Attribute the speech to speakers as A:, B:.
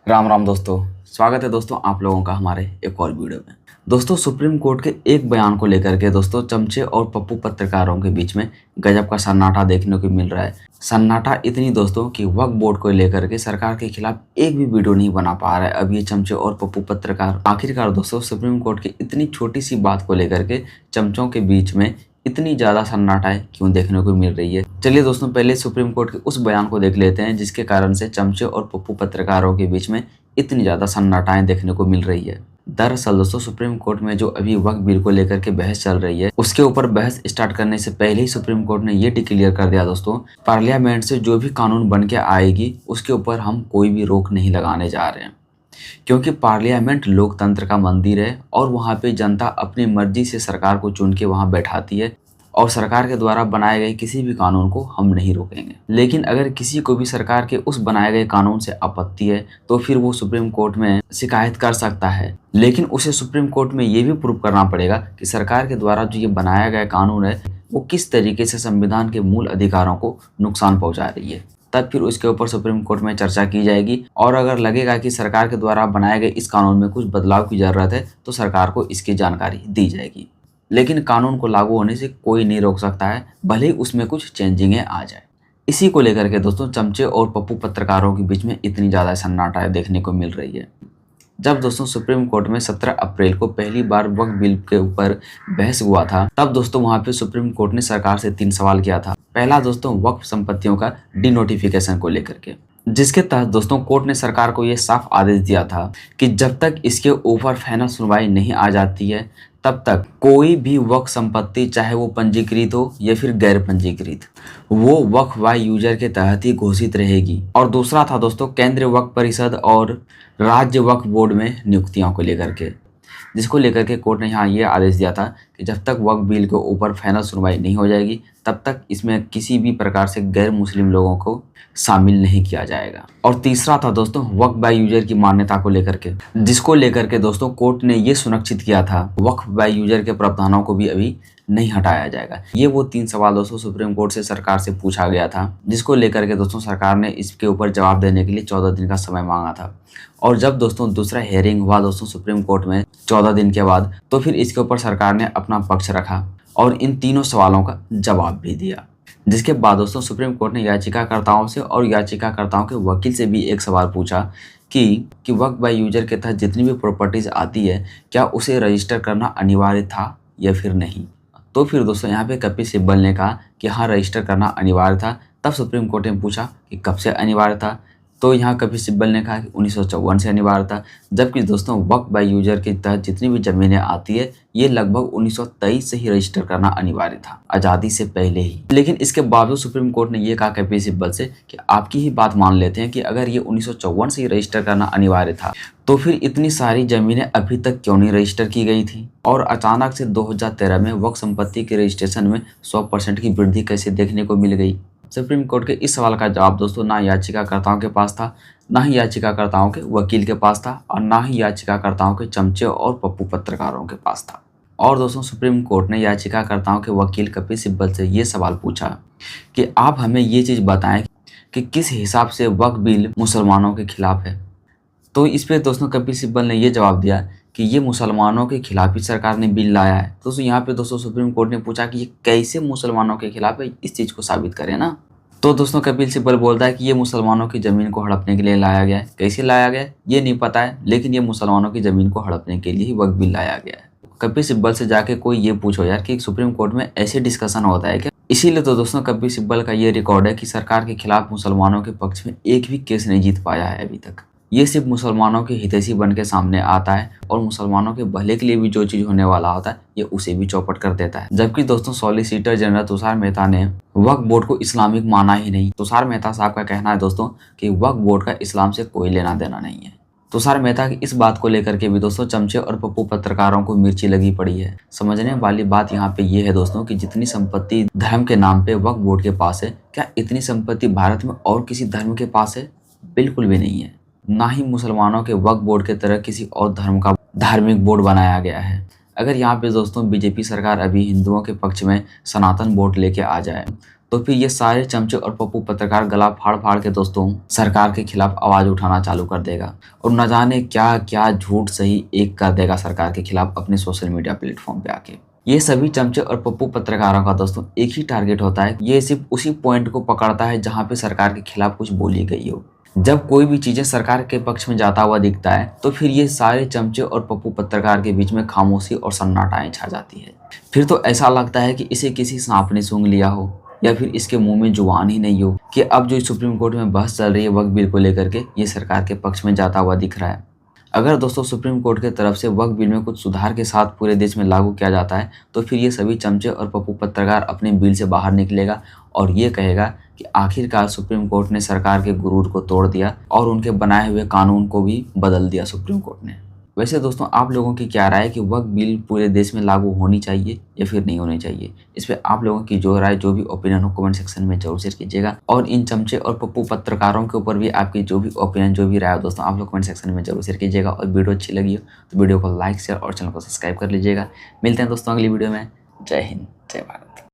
A: राम राम दोस्तों। स्वागत है दोस्तों आप लोगों का हमारे एक और वीडियो में। दोस्तों सुप्रीम कोर्ट के एक बयान को लेकर के दोस्तों चमचे और पप्पू पत्रकारों के बीच में गजब का सन्नाटा देखने को मिल रहा है। सन्नाटा इतनी दोस्तों कि वक्फ बोर्ड को लेकर के सरकार के खिलाफ एक भी वीडियो नहीं बना पा रहा है अब ये चमचे और पप्पू पत्रकार। आखिरकार दोस्तों सुप्रीम कोर्ट की इतनी छोटी सी बात को लेकर के चमचों के बीच में इतनी ज़्यादा सन्नाटाएं क्यों देखने को मिल रही है। चलिए दोस्तों पहले सुप्रीम कोर्ट के उस बयान को देख लेते हैं जिसके कारण से चमचे और पप्पू पत्रकारों के बीच में इतनी ज़्यादा सन्नाटाएं देखने को मिल रही है। दरअसल दोस्तों सुप्रीम कोर्ट में जो अभी वक्फ बिल को लेकर के बहस चल रही है उसके ऊपर बहस स्टार्ट करने से पहले ही सुप्रीम कोर्ट ने ये डिक्लेयर कर दिया दोस्तों, पार्लियामेंट से जो भी कानून बन के आएगी उसके ऊपर हम कोई भी रोक नहीं लगाने जा रहे हैं, क्योंकि पार्लियामेंट लोकतंत्र का मंदिर है और वहाँ पे जनता अपनी मर्जी से सरकार को चुन के वहाँ बैठाती है और सरकार के द्वारा बनाए गए किसी भी कानून को हम नहीं रोकेंगे। लेकिन अगर किसी को भी सरकार के उस बनाए गए कानून से आपत्ति है तो फिर वो सुप्रीम कोर्ट में शिकायत कर सकता है, लेकिन उसे सुप्रीम कोर्ट में ये भी प्रूव करना पड़ेगा कि सरकार के द्वारा जो ये बनाया गया कानून है वो किस तरीके से संविधान के मूल अधिकारों को नुकसान पहुंचा रही है। तब फिर उसके ऊपर सुप्रीम कोर्ट में चर्चा की जाएगी और अगर लगेगा कि सरकार के द्वारा बनाए गए इस कानून में कुछ बदलाव की जरूरत है तो सरकार को इसकी जानकारी दी जाएगी। लेकिन कानून को लागू होने से कोई नहीं रोक सकता है, भले ही उसमें कुछ चेंजिंगें आ जाए। इसी को लेकर के दोस्तों चमचे और पप्पू पत्रकारों के बीच में इतनी ज़्यादा सन्नाटा देखने को मिल रही है। जब दोस्तों सुप्रीम कोर्ट में 17 अप्रैल को पहली बार वक्फ बिल के ऊपर बहस हुआ था तब दोस्तों वहां पे सुप्रीम कोर्ट ने सरकार से 3 सवाल किया था। पहला दोस्तों वक्फ संपत्तियों का डिनोटिफिकेशन को लेकर के, जिसके तहत दोस्तों कोर्ट ने सरकार को यह साफ आदेश दिया था कि जब तक इसके ऊपर फाइनल सुनवाई नहीं आ जाती है तब तक कोई भी वक्फ संपत्ति चाहे वो पंजीकृत हो या फिर गैर पंजीकृत वो वक्फ बाय यूजर के तहत ही घोषित रहेगी। और दूसरा था दोस्तों केंद्रीय वक्फ परिषद और राज्य वक्फ बोर्ड में नियुक्तियों को लेकर के, जिसको लेकर के कोर्ट ने यहाँ ये आदेश दिया था कि जब तक वक्फ बिल के ऊपर फाइनल सुनवाई नहीं हो जाएगी तब तक इसमें किसी भी प्रकार से गैर मुस्लिम लोगों को शामिल नहीं किया जाएगा। और तीसरा था दोस्तों वक्फ बाय यूजर की मान्यता को लेकर के, जिसको लेकर के दोस्तों कोर्ट ने ये सुनिश्चित किया था वक्फ बाय यूजर के प्रावधानों को भी अभी नहीं हटाया जाएगा। ये वो 3 सवाल दोस्तों सुप्रीम कोर्ट से सरकार से पूछा गया था, जिसको लेकर के दोस्तों सरकार ने इसके ऊपर जवाब देने के लिए 14 दिन का समय मांगा था। और जब दोस्तों दूसरा हेयरिंग हुआ दोस्तों सुप्रीम कोर्ट में 14 दिन के बाद तो फिर इसके ऊपर सरकार ने अपना पक्ष रखा और इन तीनों सवालों का जवाब भी दिया। जिसके बाद दोस्तों सुप्रीम कोर्ट ने याचिकाकर्ताओं से और याचिकाकर्ताओं के वकील से भी एक सवाल पूछा कि वक्फ बाय यूजर के तहत जितनी भी प्रॉपर्टीज आती है क्या उसे रजिस्टर करना अनिवार्य था या फिर नहीं। तो फिर दोस्तों यहाँ पे कपिल सिब्बल ने कहा कि हाँ रजिस्टर करना अनिवार्य था। तब सुप्रीम कोर्ट ने पूछा कि कब से अनिवार्य था, तो यहाँ कपिल सिब्बल ने कहा कि 1954 से अनिवार्य था। जबकि दोस्तों वक्फ बाय यूजर के तहत जितनी भी ज़मीनें आती है ये लगभग 1923 से ही रजिस्टर करना अनिवार्य था, आज़ादी से पहले ही। लेकिन इसके बावजूद सुप्रीम कोर्ट ने ये कहा कपिल सिब्बल से कि आपकी ही बात मान लेते हैं कि अगर ये 1954 से ही रजिस्टर करना अनिवार्य था तो फिर इतनी सारी ज़मीनें अभी तक क्यों नहीं रजिस्टर की गई थी और अचानक से 2013 में वक्फ संपत्ति के रजिस्ट्रेशन में 100% की वृद्धि कैसे देखने को मिल गई। सुप्रीम कोर्ट के इस सवाल का जवाब दोस्तों ना याचिकाकर्ताओं के पास था, ना ही याचिकाकर्ताओं के वकील के पास था और ना ही याचिकाकर्ताओं के चमचे और पप्पू पत्रकारों के पास था। और दोस्तों सुप्रीम कोर्ट ने याचिकाकर्ताओं के वकील कपिल सिब्बल से ये सवाल पूछा कि आप हमें ये चीज़ बताएं कि किस हिसाब से वक्फ बिल मुसलमानों के खिलाफ है। तो इस पर दोस्तों कपिल सिब्बल ने ये जवाब दिया कि ये मुसलमानों के खिलाफ ही सरकार ने बिल लाया है। दोस्तों यहाँ पे दोस्तों सुप्रीम कोर्ट ने पूछा कि ये कैसे मुसलमानों के खिलाफ है, इस चीज़ को साबित करें ना। तो दोस्तों कपिल सिब्बल बोलता है कि ये मुसलमानों की ज़मीन को हड़पने के लिए लाया गया है। कैसे लाया गया ये नहीं पता है, लेकिन ये मुसलमानों की ज़मीन को हड़पने के लिए ही वक्फ बिल लाया गया है। कपिल सिब्बल से जाके कोई ये पूछो यार कि सुप्रीम कोर्ट में ऐसे डिस्कशन होता है क्या। इसीलिए तो दोस्तों कपिल सिब्बल का ये रिकॉर्ड है कि सरकार के खिलाफ मुसलमानों के पक्ष में एक भी केस नहीं जीत पाया है अभी तक। ये सिर्फ मुसलमानों के हितैषी बन के सामने आता है और मुसलमानों के भले के लिए भी जो चीज़ होने वाला होता है ये उसे भी चौपट कर देता है। जबकि दोस्तों सॉलिसिटर जनरल तुषार मेहता ने वक्फ बोर्ड को इस्लामिक माना ही नहीं। तुषार मेहता साहब का कहना है दोस्तों कि वक्फ बोर्ड का इस्लाम से कोई लेना देना नहीं है। तुषार मेहता की इस बात को लेकर के भी दोस्तों चमचे और पप्पू पत्रकारों को मिर्ची लगी पड़ी है। समझने वाली बात यहाँ पे ये है दोस्तों कि जितनी संपत्ति धर्म के नाम पे वक्फ बोर्ड के पास है, क्या इतनी संपत्ति भारत में और किसी धर्म के पास है? बिल्कुल भी नहीं है। ना ही मुसलमानों के वक्फ बोर्ड के तरह किसी और धर्म का धार्मिक बोर्ड बनाया गया है। अगर यहाँ पे दोस्तों बीजेपी सरकार अभी हिंदुओं के पक्ष में सनातन वोट लेके आ जाए तो फिर ये सारे चमचे और पप्पू पत्रकार गला फाड़ फाड़ के दोस्तों सरकार के खिलाफ आवाज उठाना चालू कर देगा और न जाने क्या क्या झूठ सही एक कर देगा सरकार के खिलाफ अपने सोशल मीडिया प्लेटफॉर्म पे आके। ये सभी चमचे और पप्पू पत्रकारों का दोस्तों एक ही टारगेट होता है, ये सिर्फ उसी पॉइंट को पकड़ता है जहां पे सरकार के खिलाफ कुछ बोली गई हो। जब कोई भी चीजें सरकार के पक्ष में जाता हुआ दिखता है तो फिर ये सारे चमचे और पप्पू पत्रकार के बीच में खामोशी और सन्नाटाएं छा जाती है। फिर तो ऐसा लगता है कि इसे किसी सांप ने सूंघ लिया हो या फिर इसके मुंह में जुबान ही नहीं हो कि अब जो सुप्रीम कोर्ट में बहस चल रही है वक्फ बिल को लेकर के ये सरकार के पक्ष में जाता हुआ दिख रहा है। अगर दोस्तों सुप्रीम कोर्ट की तरफ से वक्फ बिल में कुछ सुधार के साथ पूरे देश में लागू किया जाता है तो फिर ये सभी चमचे और पप्पू पत्रकार अपने बिल से बाहर निकलेगा और ये कहेगा कि आखिरकार सुप्रीम कोर्ट ने सरकार के गुरूर को तोड़ दिया और उनके बनाए हुए कानून को भी बदल दिया सुप्रीम कोर्ट ने। वैसे दोस्तों आप लोगों की क्या राय है कि वक्फ बिल पूरे देश में लागू होनी चाहिए या फिर नहीं होनी चाहिए? इस पे आप लोगों की जो राय जो भी ओपिनियन हो कमेंट सेक्शन में जरूर शेयर कीजिएगा और इन चमचे और पप्पू पत्रकारों के ऊपर भी आपकी जो भी ओपिनियन जो भी राय हो दोस्तों आप लोग कमेंट सेक्शन में जरूर शेयर कीजिएगा और वीडियो अच्छी लगी हो तो वीडियो को लाइक शेयर और चैनल को सब्सक्राइब कर लीजिएगा। मिलते हैं दोस्तों अगली वीडियो में। जय हिंद, जय भारत।